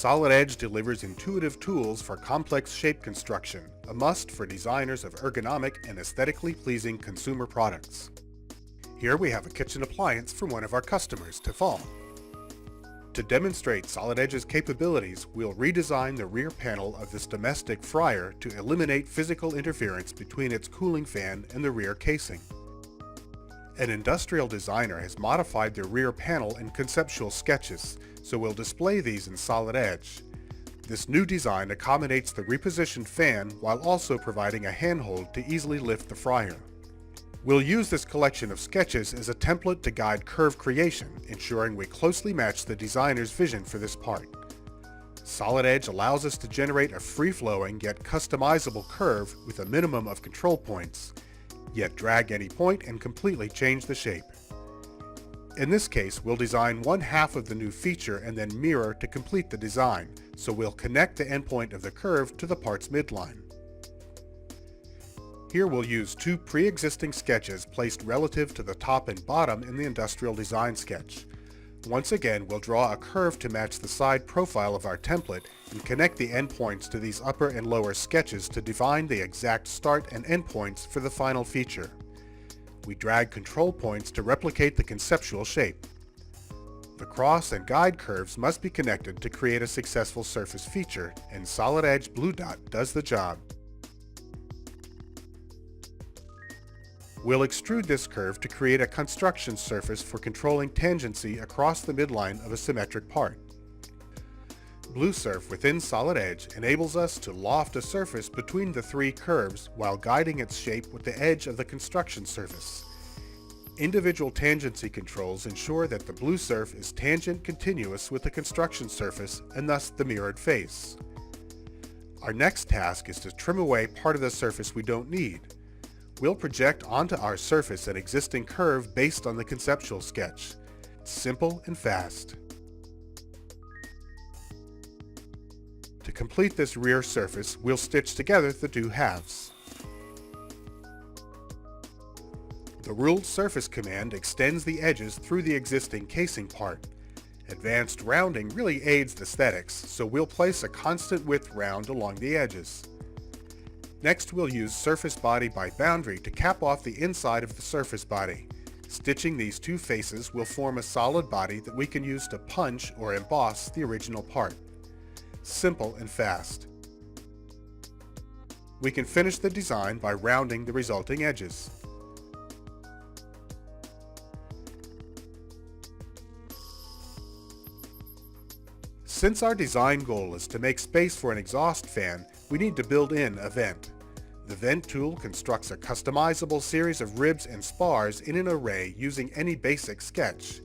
Solid Edge delivers intuitive tools for complex shape construction, a must for designers of ergonomic and aesthetically pleasing consumer products. Here we have a kitchen appliance from one of our customers, Tefal. To demonstrate Solid Edge's capabilities, we'll redesign the rear panel of this domestic fryer to eliminate physical interference between its cooling fan and the rear casing. An industrial designer has modified the rear panel in conceptual sketches, so we'll display these in Solid Edge. This new design accommodates the repositioned fan while also providing a handhold to easily lift the fryer. We'll use this collection of sketches as a template to guide curve creation, ensuring we closely match the designer's vision for this part. Solid Edge allows us to generate a free-flowing yet customizable curve with a minimum of control points, yet drag any point and completely change the shape. In this case, we'll design one half of the new feature and then mirror to complete the design, so we'll connect the endpoint of the curve to the part's midline. Here we'll use two pre-existing sketches placed relative to the top and bottom in the industrial design sketch. Once again, we'll draw a curve to match the side profile of our template and connect the endpoints to these upper and lower sketches to define the exact start and endpoints for the final feature. We drag control points to replicate the conceptual shape. The cross and guide curves must be connected to create a successful surface feature, and Solid Edge Blue Dot does the job. We'll extrude this curve to create a construction surface for controlling tangency across the midline of a symmetric part. Blue Surf within Solid Edge enables us to loft a surface between the three curves while guiding its shape with the edge of the construction surface. Individual tangency controls ensure that the Blue Surf is tangent continuous with the construction surface and thus the mirrored face. Our next task is to trim away part of the surface we don't need. We'll project onto our surface an existing curve based on the conceptual sketch. Simple and fast. To complete this rear surface, we'll stitch together the two halves. The ruled surface command extends the edges through the existing casing part. Advanced rounding really aids aesthetics, so we'll place a constant width round along the edges. Next, we'll use surface body by boundary to cap off the inside of the surface body. Stitching these two faces will form a solid body that we can use to punch or emboss the original part. Simple and fast. We can finish the design by rounding the resulting edges. Since our design goal is to make space for an exhaust fan, we need to build in a vent. The vent tool constructs a customizable series of ribs and spars in an array using any basic sketch.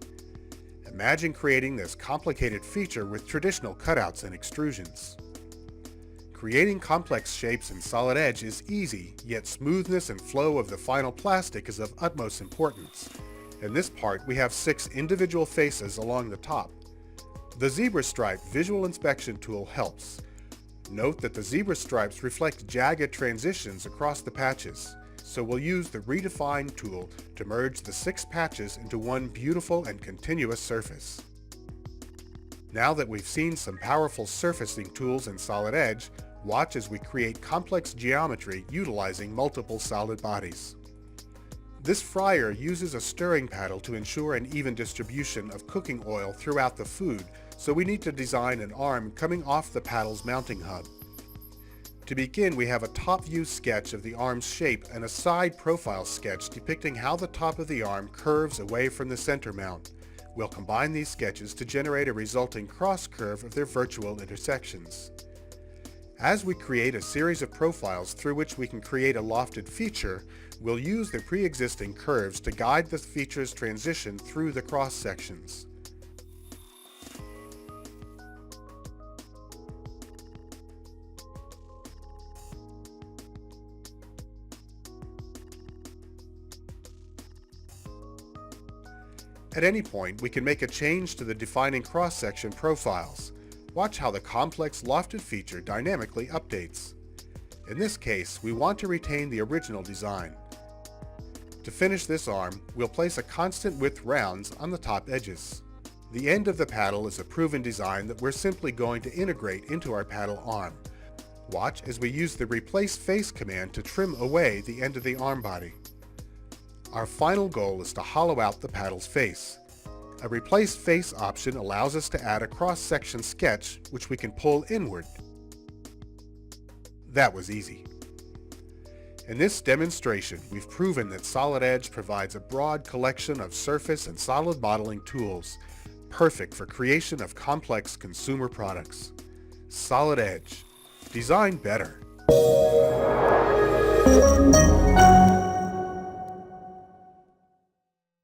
Imagine creating this complicated feature with traditional cutouts and extrusions. Creating complex shapes in Solid Edge is easy, yet smoothness and flow of the final plastic is of utmost importance. In this part, we have 6 individual faces along the top. The Zebra Stripe visual inspection tool helps. Note that the zebra stripes reflect jagged transitions across the patches, so we'll use the Redefine tool to merge the 6 patches into one beautiful and continuous surface. Now that we've seen some powerful surfacing tools in Solid Edge, watch as we create complex geometry utilizing multiple solid bodies. This fryer uses a stirring paddle to ensure an even distribution of cooking oil throughout the food, so we need to design an arm coming off the paddle's mounting hub. To begin, we have a top view sketch of the arm's shape and a side profile sketch depicting how the top of the arm curves away from the center mount. We'll combine these sketches to generate a resulting cross curve of their virtual intersections. As we create a series of profiles through which we can create a lofted feature, we'll use the pre-existing curves to guide the feature's transition through the cross sections. At any point, we can make a change to the defining cross-section profiles. Watch how the complex lofted feature dynamically updates. In this case, we want to retain the original design. To finish this arm, we'll place a constant width rounds on the top edges. The end of the paddle is a proven design that we're simply going to integrate into our paddle arm. Watch as we use the Replace Face command to trim away the end of the arm body. Our final goal is to hollow out the paddle's face. A Replace Face option allows us to add a cross-section sketch which we can pull inward. That was easy. In this demonstration, we've proven that Solid Edge provides a broad collection of surface and solid modeling tools, perfect for creation of complex consumer products. Solid Edge. Design better.